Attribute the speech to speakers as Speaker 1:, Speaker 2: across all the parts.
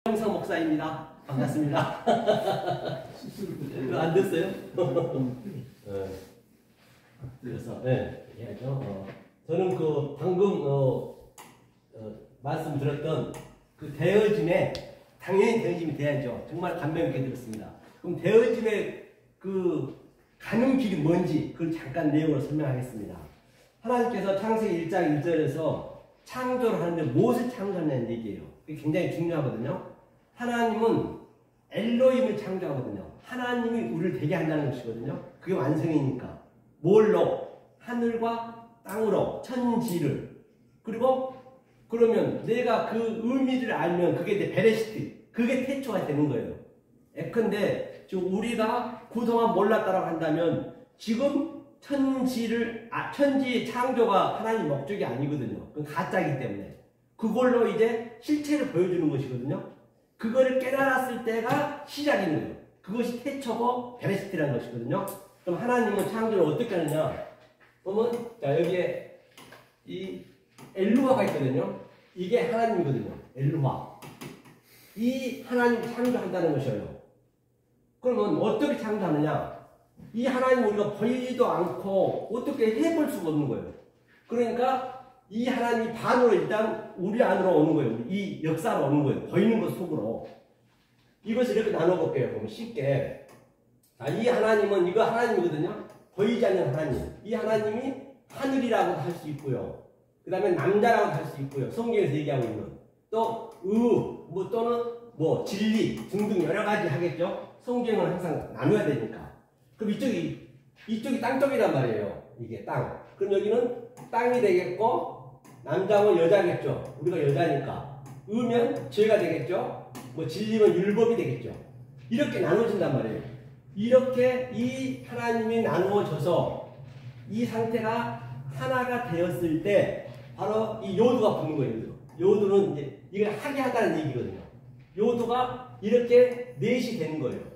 Speaker 1: 정성 목사입니다. 반갑습니다. 안 됐어요? 그래서 얘기하죠. 저는 그 방금 말씀드렸던 그 대여짐에 당연히 대여짐이 돼야죠. 정말 감명 있게 들었습니다. 그럼 대여짐의 그 가는 길이 뭔지 그걸 잠깐 내용으로 설명하겠습니다. 하나님께서 창세기 1장 1절에서 창조를 하는데 무엇을 창조하냐는 얘기예요. 그게 굉장히 중요하거든요. 하나님은 엘로힘을 창조하거든요. 하나님이 우리를 되게 한다는 것이거든요. 그게 완성이니까. 뭘로? 하늘과 땅으로, 천지를. 그리고 그러면 내가 그 의미를 알면 그게 이제 베레시트, 그게 태초가 되는 거예요. 예컨대 지금 우리가 그동안 몰랐다라고 한다면 지금 천지의 창조가 하나님 목적이 아니거든요. 그건 가짜이기 때문에. 그걸로 이제 실체를 보여주는 것이거든요. 그거를 깨달았을 때가 시작인 거예요. 그것이 태초고 베레시트라는 것이거든요. 그럼 하나님은 창조를 어떻게 하느냐? 보면 자 여기에 이 엘루아가 있거든요. 이게 하나님이거든요. 엘루아. 이 하나님 창조한다는 것이에요. 그러면 어떻게 창조하느냐? 이 하나님 우리가 보이지도 않고 어떻게 해볼 수가 없는 거예요. 그러니까 이 하나님이 반으로 일단 우리 안으로 오는 거예요. 이 역사로 오는 거예요. 보이는 것 속으로. 이것을 이렇게 나눠볼게요. 그럼 쉽게. 자, 이 하나님은 이거 하나님이거든요. 보이지 않는 하나님. 이 하나님이 하늘이라고도 할 수 있고요. 그 다음에 남자라고도 할 수 있고요. 성경에서 얘기하고 있는. 또 또는 진리 등등 여러 가지 하겠죠. 성경은 항상 나눠야 되니까. 그럼 이쪽이 땅쪽이란 말이에요. 이게 땅. 그럼 여기는 땅이 되겠고 남자면 여자겠죠. 우리가 여자니까. 의면 죄가 되겠죠. 진리면 율법이 되겠죠. 이렇게 나눠진단 말이에요. 이렇게 이 하나님이 나누어져서 이 상태가 하나가 되었을 때 바로 이 요두가 붙는 거예요. 요두는 이제 이걸 하게 하다는 얘기거든요. 요두가 이렇게 넷이 되는 거예요.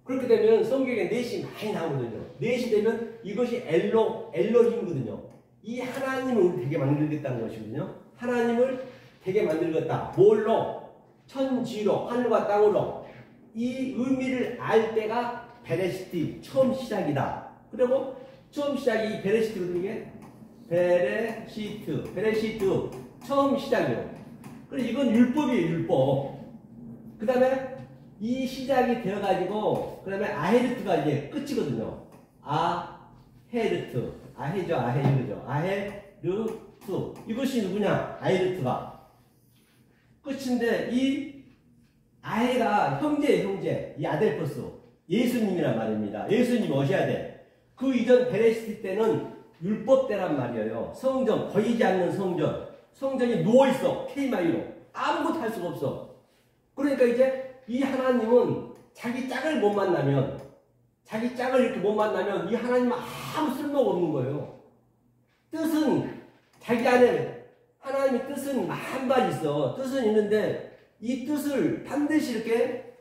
Speaker 1: 그렇게 되면 성경에 넷이 많이 나오거든요. 넷이 되면 이것이 엘로힘이거든요. 이 하나님을 우리 되게 만들겠다는 것이거든요. 하나님을 되게 만들겠다. 뭘로? 천지로, 하늘과 땅으로. 이 의미를 알 때가 베레시트, 처음 시작이다. 그리고 처음 시작이 베레시트거든요. 이게 베레시트, 처음 시작이에요. 그래서 이건 율법이에요, 율법. 그 다음에 이 시작이 되어가지고, 그 다음에 아헤르트가 이제 끝이거든요. 아헤르트. 아헤르트. 이것이 누구냐? 아헤르트가. 끝인데, 이 아헤가 형제예요, 형제. 이 아델포스. 예수님이란 말입니다. 예수님이 오셔야 돼. 그 이전 베레시트 때는 율법 때란 말이에요. 성전, 보이지 않는 성전. 성전이 누워있어. K마이로. 아무것도 할 수가 없어. 그러니까 이제 이 하나님은 자기 짝을 못 만나면, 이 하나님은 아무 쓸모가 없는 거예요. 뜻은, 자기 안에, 하나님의 뜻은 한 가지 있어. 뜻은 있는데, 이 뜻을 반드시 이렇게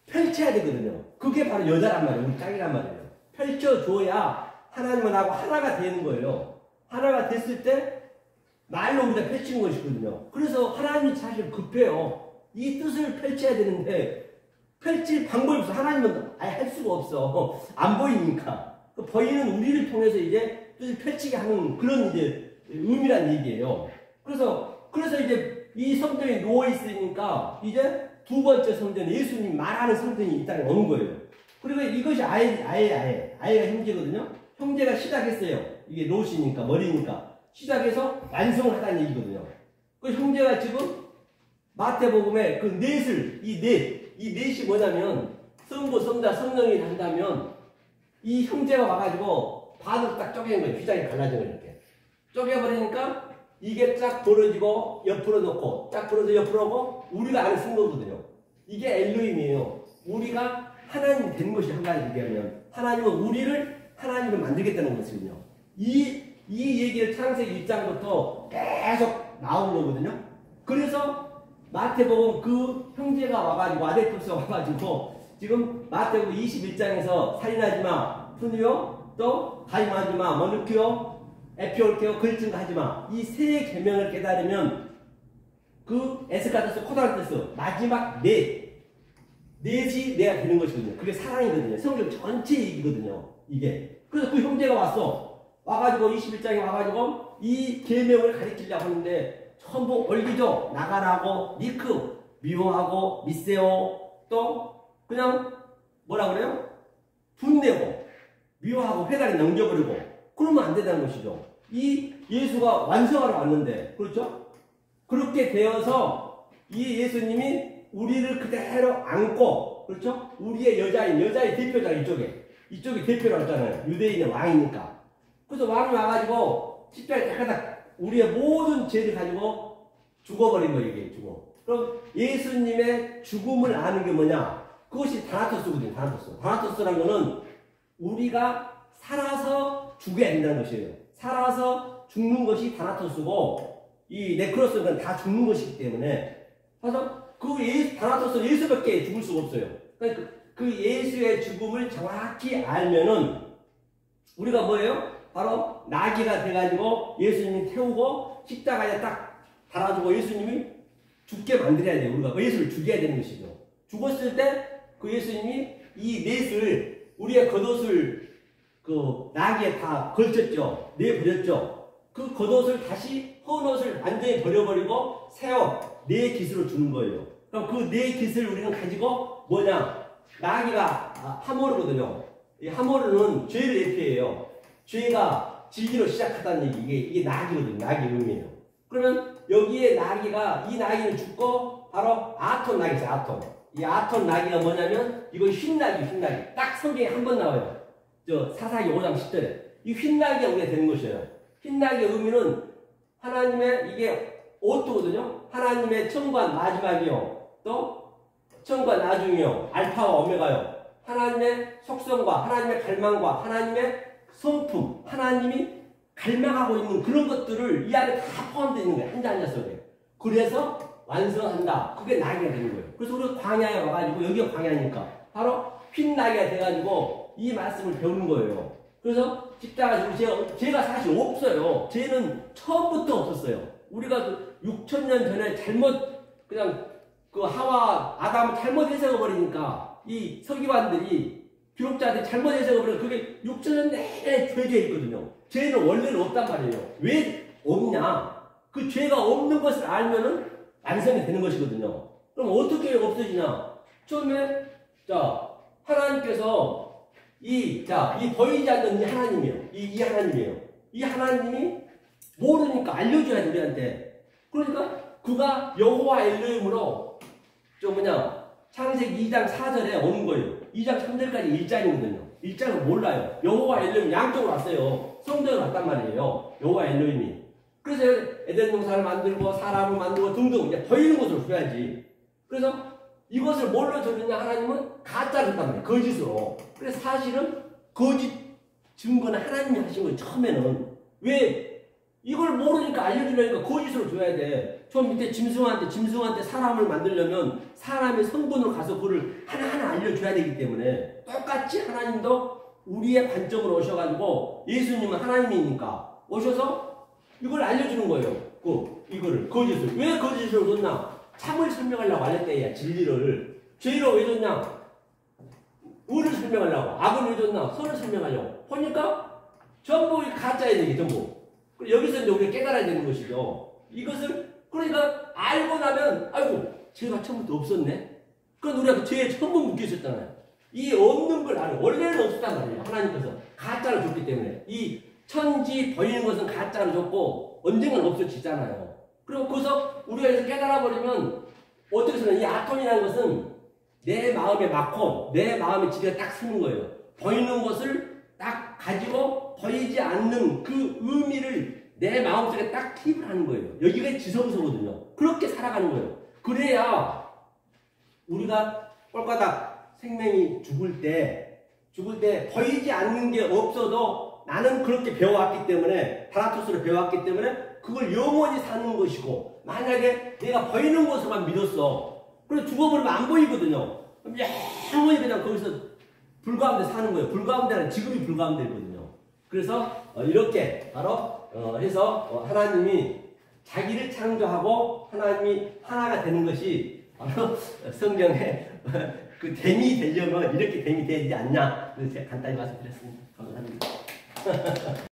Speaker 1: 펼쳐야 되거든요. 그게 바로 여자란 말이에요. 우리 짝이란 말이에요. 펼쳐줘야 하나님은 나하고 하나가 되는 거예요. 하나가 됐을 때, 말로 우리가 펼치는 것이거든요. 그래서 하나님이 사실 급해요. 이 뜻을 펼쳐야 되는데 펼칠 방법이 없어. 하나님은 아예 할 수가 없어. 안 보이니까. 그 보이는 우리를 통해서 이제 뜻을 펼치게 하는 그런 이제 의미란 얘기예요. 그래서 이제 이 성전이 누워 있으니까 이제 두 번째 성전, 예수님 말하는 성전이 이 땅에 오는 거예요. 그리고 이것이 아예가 형제거든요. 형제가 시작했어요. 이게 롯이니까 머리니까 시작해서 완성하다는 얘기거든요. 그 형제가 지금 마태복음에 그 이 넷이 뭐냐면, 성부, 성자, 성령이 한다면, 이 형제가 와가지고, 반으로 딱 쪼개는 거예요. 휘장이 갈라진 거예요, 이렇게. 쪼개버리니까, 이게 쫙 벌어지고, 옆으로 놓고, 쫙 벌어져 옆으로 오고, 우리가 안에 쓴 거거든요. 이게 엘로힘이에요. 우리가 하나님이 된 것이 한 가지 얘기하면, 하나님은 우리를 하나님을 만들겠다는 것이거든요. 이 얘기를 창세기 1장부터 계속 나온 거거든요. 그래서, 마태복음 그 형제가 와가지고 아델포스가 와가지고 지금 마태복음 21장에서 살인하지마, 푸니오, 또 가임하지마, 머누키오, 에피올케오, 글증하지마, 이 세 계명을 깨달으면 그 에스카테스, 코다르테스 마지막 넷이 내가 되는 것이거든요. 그게 사랑이거든요. 성경 전체 얘기거든요. 이게. 그래서 그 형제가 와가지고 21장에 와가지고 이 계명을 가르치려고 하는데 전부 올기죠. 나가라고, 니크, 미워하고, 미세오, 또 그냥 뭐라 그래요? 분내고, 미워하고, 회다리 넘겨버리고, 그러면 안 된다는 것이죠. 이 예수가 완성하러 왔는데, 그렇죠? 그렇게 되어서 이 예수님이 우리를 그대로 안고, 그렇죠? 우리의 여자의 대표자 이쪽이 대표라고 했잖아요. 유대인의 왕이니까. 그래서 왕이 와가지고 십자가에 딱 우리의 모든 죄를 가지고 죽어버린 거예요, 이게 죽어. 그럼 예수님의 죽음을 아는 게 뭐냐? 그것이 다나토스거든요, 다나토스. 다나토스라는 거는 우리가 살아서 죽어야 된다는 것이에요. 살아서 죽는 것이 다나토스고, 이 네크로스는 다 죽는 것이기 때문에. 그래서 다나토스는 예수밖에 죽을 수가 없어요. 그러니까 그 예수의 죽음을 정확히 알면은 우리가 뭐예요? 바로 나귀가 돼가지고 예수님이 태우고 십자가에 딱 달아주고 예수님이 죽게 만들어야 돼요. 우리가 예수를 죽여야 되는 것이죠. 죽었을 때 그 예수님이 이 넷을, 우리의 겉옷을 그 나귀에 다 걸쳤죠. 내버렸죠. 그 겉옷을 다시 헌 옷을 완전히 버려버리고 새 옷, 네 깃으로 주는 거예요. 그럼 그 네 깃을 우리는 가지고 뭐냐? 나귀가 하모르거든요. 이 하모르는 죄를 예표해요. 죄가 지기로 시작하다는 얘기. 이게 나귀거든요. 나귀 의미예요. 그러면 여기에 나귀가, 이 나귀는 죽고 바로 아톤 나귀죠. 아톤. 이 아톤 나귀가 뭐냐면 이거 흰 나귀. 딱 성경에 한 번 나와요. 사사기 5장 10절에. 이 흰 나귀가 우리가 되는 것이에요. 흰 나귀의 의미는 하나님의, 이게 오토거든요. 하나님의 처음과 마지막이요. 또 처음과 나중이요. 알파와 오메가요. 하나님의 속성과 하나님의 갈망과 하나님의 성품, 하나님이 갈망하고 있는 그런 것들을 이 안에 다 포함되어 있는 거예요. 한 자 속에. 그래서 완성한다. 그게 나귀가 되는 거예요. 그래서 우리가 광야에 와가지고, 여기가 광야니까 바로 흰 나귀가 돼가지고 이 말씀을 배우는 거예요. 그래서 십자가 죄가 사실 없어요. 죄는 처음부터 없었어요. 우리가 그 6,000년 전에 그냥 그 하와 아담을 잘못 해석해버리니까 이 서기관들이, 기록자들이 잘못 해석해버리니까 그게 6,000년 내내 죄에 있거든요. 죄는 원래는 없단 말이에요. 왜 없냐? 그 죄가 없는 것을 알면은 완성이 되는 것이거든요. 그럼 어떻게 없어지냐? 처음에, 하나님께서 이 보이지 않는 이 하나님이에요. 이 하나님이에요. 이 하나님이 모르니까 알려줘야 돼, 우리한테. 그러니까 그가 여호와 엘로힘으로 창세기 2장 4절에 오는 거예요. 2장 3절까지 1장이거든요. 1장은 몰라요. 여호와 엘로힘 양쪽으로 왔어요. 성전으로 왔단 말이에요. 여호와 엘로힘이. 그래서 에덴 동산을 만들고 사람을 만들고 등등 이제 보이는 것으로 줘야지. 그래서 이것을 뭘로 줬느냐? 하나님은 가짜를 했단 말이에요. 거짓으로. 그래서 사실은 거짓 증거는 하나님이 하신 거예요. 처음에는. 왜? 이걸 모르니까 알려주려니까 거짓으로 줘야 돼. 저 밑에 짐승한테 사람을 만들려면 사람의 성분으로 가서 그걸 하나하나 알려줘야 되기 때문에 똑같이 하나님도 우리의 관점으로 오셔가지고, 예수님은 하나님이니까 오셔서 이걸 알려주는 거예요. 이거를 거짓을. 왜 거짓을 줬나? 참을 설명하려고 알렸대야. 진리를. 죄로 왜 줬냐? 의를 설명하려고. 악을 왜 줬나? 선을 설명하려고. 보니까 전부 가짜야 되게 전부. 여기서 이제 우리가 깨달아야 되는 것이죠. 이것을 그러니까 알고 나면 아이고 죄가 처음부터 없었네. 그건 우리가 그 죄에 처음 묶여 있었잖아요. 이 없는 걸 알아요. 원래는 없었단 말이에요. 하나님께서 가짜로 줬기 때문에. 이 천지 보이는 것은 가짜로 줬고 언젠간 없어지잖아요. 그리고 거기서 우리가 이제 깨달아 버리면 어떻게 쓰는 이 아톰이라는 것은 내 마음에 맞고 내 마음의 지대가 딱 서는 거예요. 보이는 것을 딱 가지고 보이지 않는 그 의미를 내 마음속에 딱 투입을 하는 거예요. 여기가 지성소거든요. 그렇게 살아가는 거예요. 그래야 우리가 꼴까닥 생명이 죽을 때 보이지 않는 게 없어도 나는 그렇게 배워왔기 때문에, 다나토스를 배워왔기 때문에 그걸 영원히 사는 것이고, 만약에 내가 보이는 것으로만 믿었어. 그래서 죽어버리면 안 보이거든요. 그럼 영원히 그냥 거기서 불가운데 사는 거예요. 불가운데는 지금이 불가운데거든요. 그래서 이렇게 바로 해서 하나님이 자기를 창조하고 하나님이 하나가 되는 것이 바로 성경의 그 됨이 되려면 이렇게 됨이 되지 않냐. 그래서 제가 간단히 말씀드렸습니다. 감사합니다.